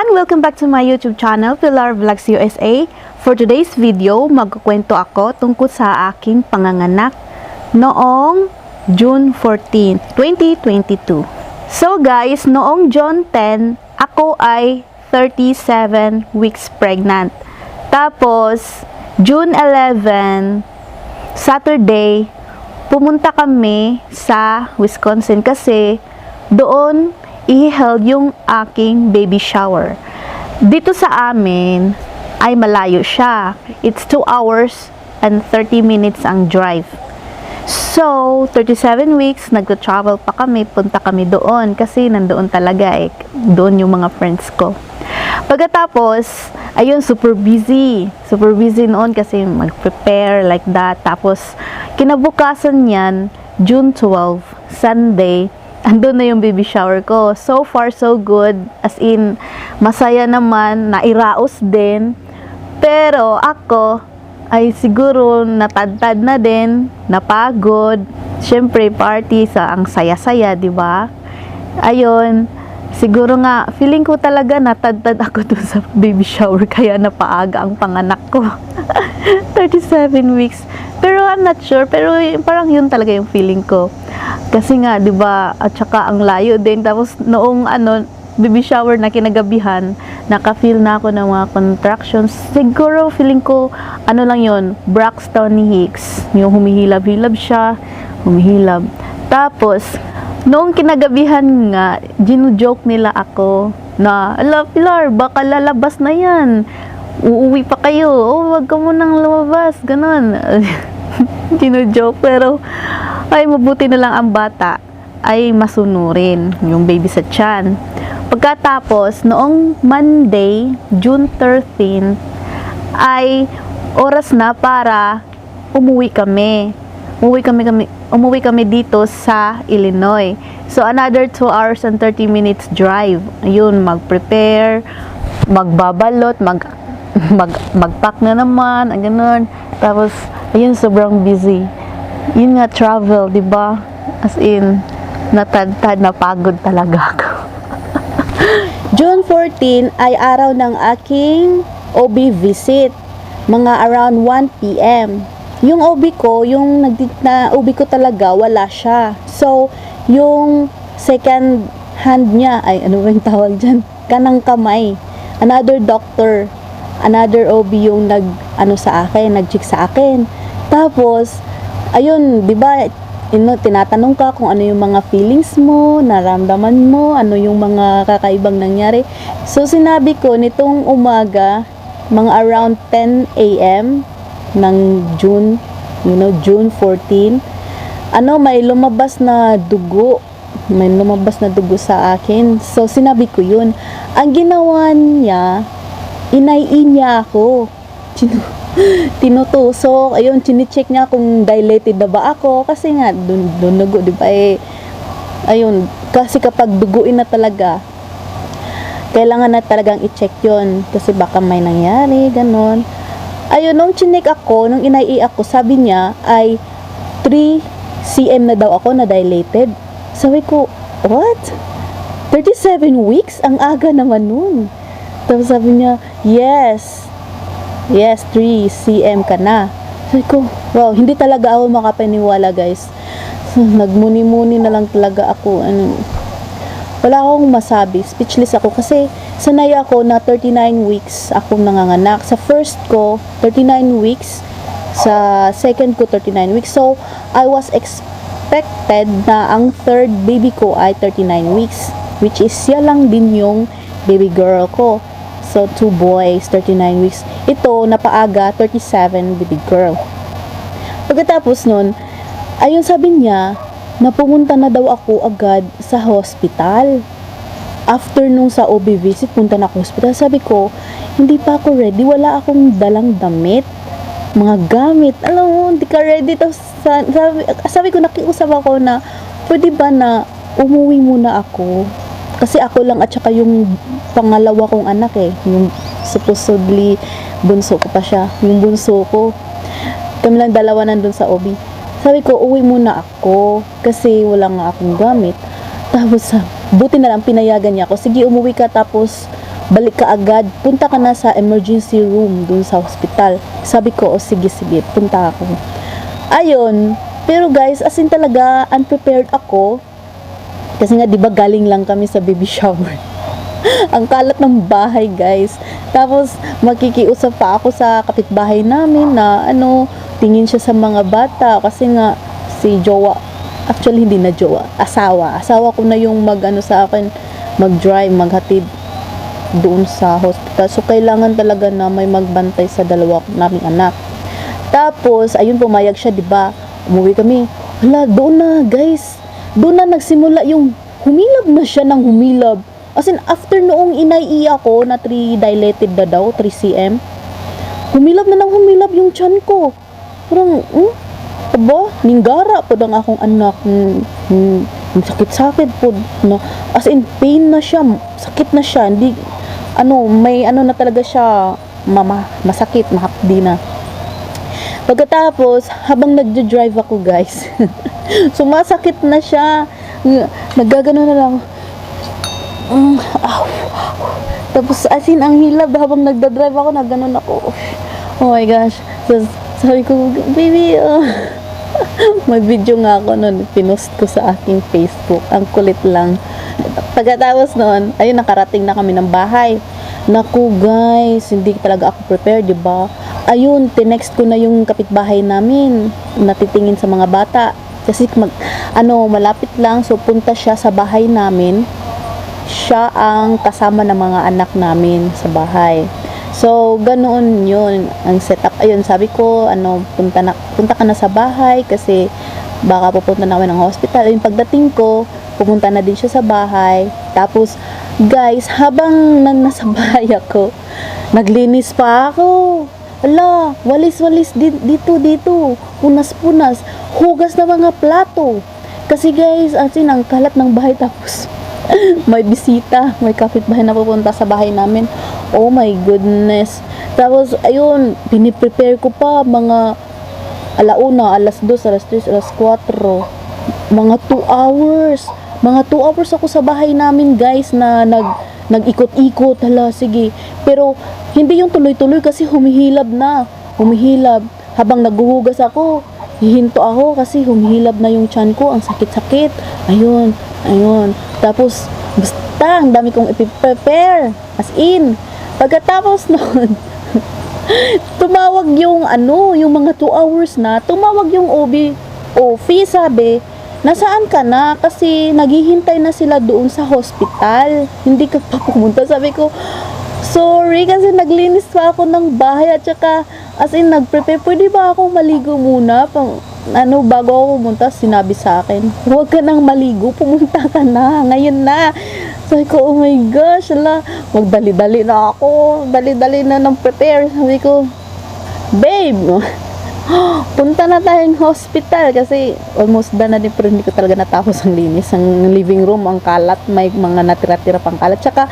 everyone! Welcome back to my YouTube channel, Pilar Vlogs USA. For today's video, magkukwento ako tungkol sa aking panganganak noong June 14, 2022. So guys, noong June 10, ako ay 37 weeks pregnant. Tapos, June 11, Saturday, pumunta kami sa Wisconsin kasi doon i-held yung aking baby shower. Dito sa amin ay malayo siya. It's 2 hours and 30 minutes ang drive. So, 37 weeks, nagto-travel pa kami, punta kami doon kasi nandoon talaga doon yung mga friends ko. Pagkatapos, ayun, super busy. Super busy noon kasi mag-prepare like that. Tapos, kinabukasan niyan, June 12, Sunday, andun na yung baby shower ko. So far, so good. As in, masaya naman, nairaos din. Pero ako, ay siguro natadtad na din, napagod. Siyempre, party sa ang saya-saya, di ba? Ayun, siguro nga, feeling ko talaga natadtad ako dun sa baby shower, kaya napaaga ang panganak ko. 37 weeks. Pero I'm not sure, pero parang yun talaga yung feeling ko. Kasi nga, 'di ba, at saka ang layo din. Tapos noong baby shower na kinagabihan, naka-feel na ako ng mga contractions. Siguro feeling ko lang 'yon, Braxton Hicks. Yung humihilab-hilab siya, humihilab. Tapos noong kinagabihan nga, gino-joke nila ako na, "Ala, Pilar, baka lalabas na 'yan. Uuwi pa kayo. Oh, wag ka munang lumabas." Ganon. Gino-joke, pero ay mabuti na lang ang bata ay masunurin yung baby sa tiyan. Pagkatapos, noong Monday, June 13, ay oras na para umuwi kami. Umuwi kami dito sa Illinois. So, another 2 hours and 30 minutes drive. Ayun, mag-prepare, magbabalot, mag-pack na naman, ganun. Tapos, ayun, sobrang busy. Yun nga, travel, di ba? As in, natadtad, napagod talaga ako. June 14 ay araw ng aking OB visit. Mga around 1 p.m. Yung OB ko, yung OB ko talaga, wala siya. So, yung second hand niya, ay ano ba yung tawag dyan? Kanang kamay. Another doctor, another OB yung nag-check sa akin. Tapos, ayun, di ba, tinatanong ka kung ano yung mga feelings mo, naramdaman mo, ano yung mga kakaibang nangyari. So, sinabi ko, nitong umaga, mga around 10 a.m. ng June, June 14, may lumabas na dugo. May lumabas na dugo sa akin. So, sinabi ko yun. Ang ginawa niya, inay niya ako. Tinutusok, ayun, chine-check niya kung dilated na ba ako, kasi nga, dun dugo, di ba, ayun, kasi kapag duguin na talaga, kailangan na talagang i-check yun, kasi baka may nangyari, ganon. Ayun, nung chinek ako, nung inai ako, sabi niya, ay 3 cm na daw ako na dilated. Sabi ko, what? 37 weeks? Ang aga naman nun. Tapos sabi niya, yes, 3 cm ka na. Sabi ko, wow, hindi talaga ako makapaniwala, guys. So, nagmuni-muni na lang talaga ako. Wala akong masabi. Speechless ako kasi sanay ako na 39 weeks akong nanganganak. Sa first ko, 39 weeks. Sa second ko, 39 weeks. So, I was expected na ang third baby ko ay 39 weeks. Which is siya lang din yung baby girl ko. So, 2 boys, 39 weeks. Ito, napaaga, 37, baby girl. Pagkatapos nun, ayun, sabi niya, na pumunta na daw ako agad sa hospital. After nung sa OB visit, punta na ako hospital. Sabi ko, hindi pa ako ready. Wala akong dalang damit. Mga gamit. Alam mo, hindi ka ready. Tapos, sabi ko, nakiusap ako na, pwede ba na umuwi muna ako? Kasi ako lang at saka yung pangalawa kong anak yung supposedly bunso ko pa siya, yung bunso ko, kami lang dalawa nandun sa OB. Sabi ko, uwi muna ako kasi wala nga akong gamit. Tapos buti na lang pinayagan niya ako, sige umuwi ka, tapos balik ka agad, punta ka na sa emergency room dun sa hospital. Sabi ko, sige, punta ako. Ayun, pero guys, as in talaga, unprepared ako. Kasi nga, di ba galing lang kami sa baby shower. Ang kalat ng bahay, guys. Tapos, makikiusap pa ako sa kapitbahay namin na, tingin siya sa mga bata. Kasi nga, si jowa, actually, hindi na jowa, asawa ko na yung sa akin, mag-drive, maghatid doon sa hospital. So, kailangan talaga na may magbantay sa dalawa naming anak. Tapos, ayun, pumayag siya, diba? Umuwi kami. Hala, doon na, guys. Doon na nagsimula yung humilab na siya ng humilab. As in, after noong inaiiya ko na 3 dilated na daw, 3 cm, humilab na ng humilab yung tiyan ko. Parang, aba, ninggara po ng akong anak. Sakit-sakit po. No? As in, pain na siya. Sakit na siya. Hindi, may na talaga siya, masakit, mahapdi na. Pagkatapos, habang nagja-drive ako, guys, sumasakit na siya. Naggagano na lang. Tapos, as in, ang hilab, habang nagda-drive ako, nagganon ako. Oh my gosh. So, sabi ko, baby, may video nga ako nun, pinost ko sa aking Facebook. Ang kulit lang. Pagkatapos noon, ayun, nakarating na kami ng bahay. Naku, guys, hindi talaga ako prepared, diba? Ayun, tinext ko na yung kapitbahay namin, natitingin sa mga bata. Kasi malapit lang, so punta siya sa bahay namin. Siya ang kasama ng mga anak namin sa bahay. So, ganoon yun ang setup. Ayun, sabi ko, punta ka na sa bahay kasi baka pupunta na kami ng hospital. Ayun, pagdating ko, pumunta na din siya sa bahay. Tapos, guys, habang nasa bahay ako, naglinis pa ako. Ala, walis-walis dito. Punas-punas. Hugas na mga plato. Kasi guys, ang kalat ng bahay. Tapos, may bisita. May kapitbahay na pupunta sa bahay namin. Oh my goodness. Tapos, ayun, piniprepare ko pa mga alauna, alas 2, alas 3, alas 4. Mga 2 hours. Mga 2 hours ako sa bahay namin, guys, na nag-ikot-ikot. Hala, sige. Pero, hindi yung tuloy-tuloy kasi humihilab na. Humihilab. Habang naghuhugas ako, hihinto ako kasi humihilab na yung tiyan ko. Ang sakit-sakit. Ayun. Tapos, basta, ang dami kong ipiprepare. As in. Pagkatapos nun, tumawag yung yung mga 2 hours na, tumawag yung OB, sabi, nasaan ka na? Kasi naghihintay na sila doon sa hospital. Hindi ka pa pumunta. Sabi ko, sorry kasi naglinis pa ako ng bahay at saka as in nagprepare. Pwede ba akong maligo muna? Bago ako pumunta, sinabi sa akin, huwag ka nang maligo, pumunta ka na. Ngayon na. Sabi ko, oh my gosh, magdali-dali na ako. Dali-dali na ng prepare. Sabi ko, babe, punta na tayong hospital kasi almost done na din pero hindi ko talaga natapos ang linis. Ang living room, ang kalat, may mga natira-tira pang kalat. Tsaka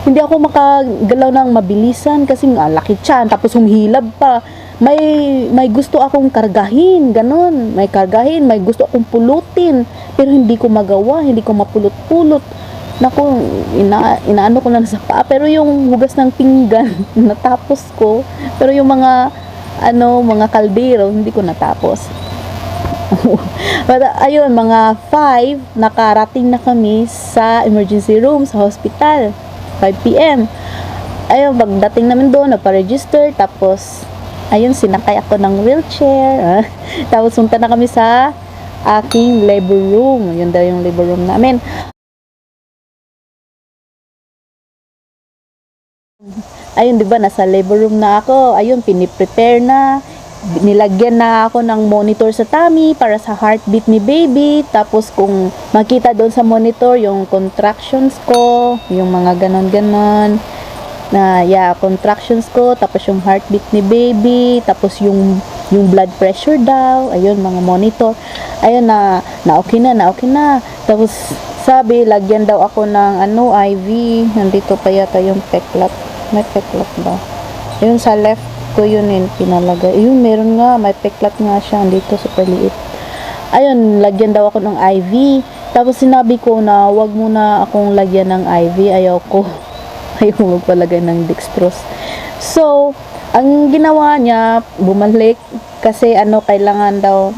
hindi ako makagalaw ng mabilisan kasi nga laki tiyan, tapos humihilab pa. May gusto akong kargahin, ganun. May kargahin, may gusto akong pulutin, pero hindi ko magawa, hindi ko mapulot-pulot. Naku, inaano ko na sa paa, pero yung hugas ng pinggan natapos ko, pero yung mga kaldero, hindi ko natapos. But, ayun, mga 5, nakarating na kami sa emergency room, sa hospital. 5 p.m. Ayun, pagdating namin doon, naparegister, tapos, ayun, sinakay ako ng wheelchair. Tapos, punta na kami sa aking labor room. Yun daw yung labor room namin. Ayun, di ba, nasa labor room na ako. Ayun, piniprepare na. Nilagyan na ako ng monitor sa tummy para sa heartbeat ni baby. Tapos, kung makita doon sa monitor, yung contractions ko, yung mga ganon-ganon. Contractions ko. Tapos, yung heartbeat ni baby. Tapos, yung blood pressure daw. Ayun, mga monitor. Ayun, na okay na. Tapos, sabi, lagyan daw ako ng IV. Nandito pa yata yung peklat. May peklat ba? Yun sa left ko yun pinalagay. Yun, meron nga. May peklat nga siya. Andito, super liit. Ayun, lagyan daw ako ng IV. Tapos sinabi ko na wag muna akong lagyan ng IV. Ayaw ko. Ayaw magpalagay ng dextrose. So, ang ginawa niya, bumalik kasi kailangan daw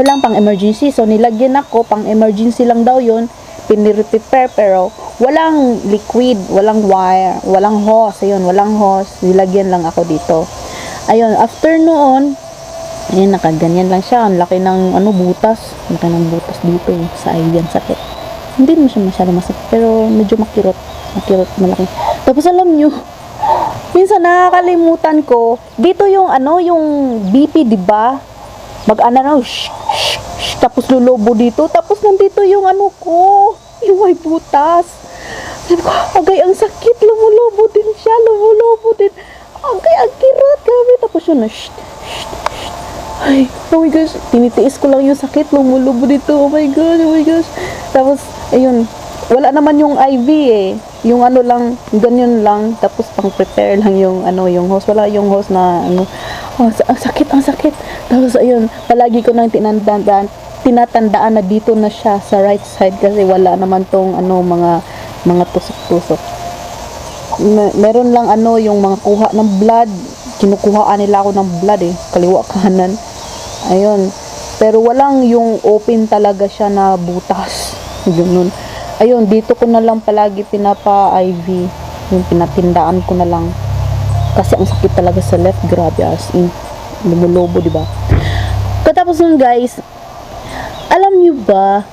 lang pang emergency. So nilagyan ako pang emergency lang daw 'yun. Pinire-prepare pero walang liquid, walang wire, walang hose. Ayun, walang hose. Nilagyan lang ako dito. Ayun, after noon, ayun, nakaganyan lang siya. Ang laki ng butas. Laki ng butas dito sa IV, ang sakit. Hindi mo siya masyado masakit pero medyo makirot. Makirot, malaki. Tapos alam nyo, minsan nakakalimutan ko, dito yung yung BP, di ba? Tapos lulubo dito, tapos nandito yung ko, yung may butas. Sabi ko, agay, ang sakit, lumulubo din siya, lumulubo din. Agay, ang kirot, grabe. Tapos yun, ay, oh my gosh, tinitiis ko lang yung sakit, lumulubo dito, oh my gosh. Tapos, ayun, wala naman yung IV yung lang, ganyan lang, tapos pang prepare lang yung yung hose, wala yung hose na ang sakit. Tapos ayun, palagi ko nang tinatandaan na dito na siya sa right side kasi wala naman tong mga tusok-tusok. Meron lang yung mga kuha ng blood, kinukuhaan nila ako ng blood kaliwa kanan. Ayun, pero walang yung open talaga siya na butas. Ganun. Ayun, dito ko na lang palagi pinapa-IV. Yung pinatindaan ko na lang. Kasi ang sakit talaga sa left, grabe, as in. Lumulobo, diba? Katapos nun, guys, alam nyo ba,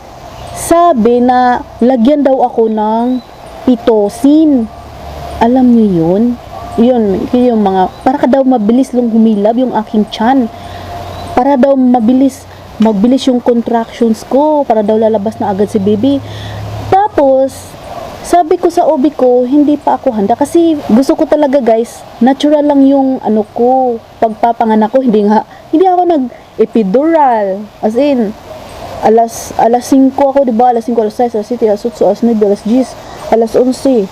sabi na lagyan daw ako ng pitocin. Alam nyo yun? Yun yung mga, para ka daw mabilis lang humilab yung aking tiyan. Para daw mabilis yung contractions ko. Para daw lalabas na agad si baby. Tapos, sabi ko sa OB ko, hindi pa ako handa kasi gusto ko talaga, guys, natural lang yung ko, pagpapanganak ko, hindi ako nag-epidural. As in, alas 5 ako, diba? Alas 5, alas 6, alas 7, alas 8, alas 9, alas 10, alas 11.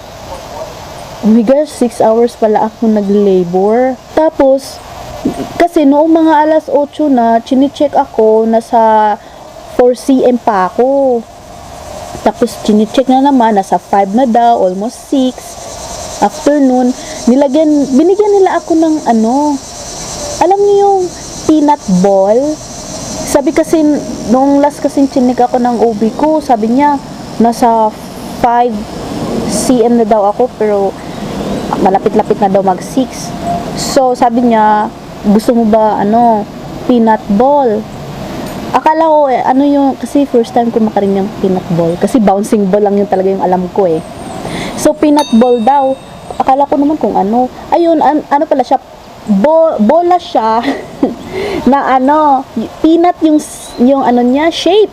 Oh my gosh, 6 hours pala ako nag-labor. Tapos, kasi noong mga alas 8 na, chine-check ako, nasa 4 cm pa ako. Tapos, chine-check na naman, nasa 5 na daw, almost 6. Afternoon, binigyan nila ako ng alam niyo yung peanut ball? Sabi kasi, nung last kasing chinek ako ng OB ko, sabi niya, nasa 5 cm na daw ako, pero malapit-lapit na daw mag 6. So, sabi niya, gusto mo ba, peanut ball? Akala ko, yung, kasi first time ko makarinig ng peanut ball. Kasi bouncing ball lang yung talaga yung alam ko So, peanut ball daw. Akala ko naman kung ano. Ayun, ano pala siya, bola siya, na peanut yung niya, shape.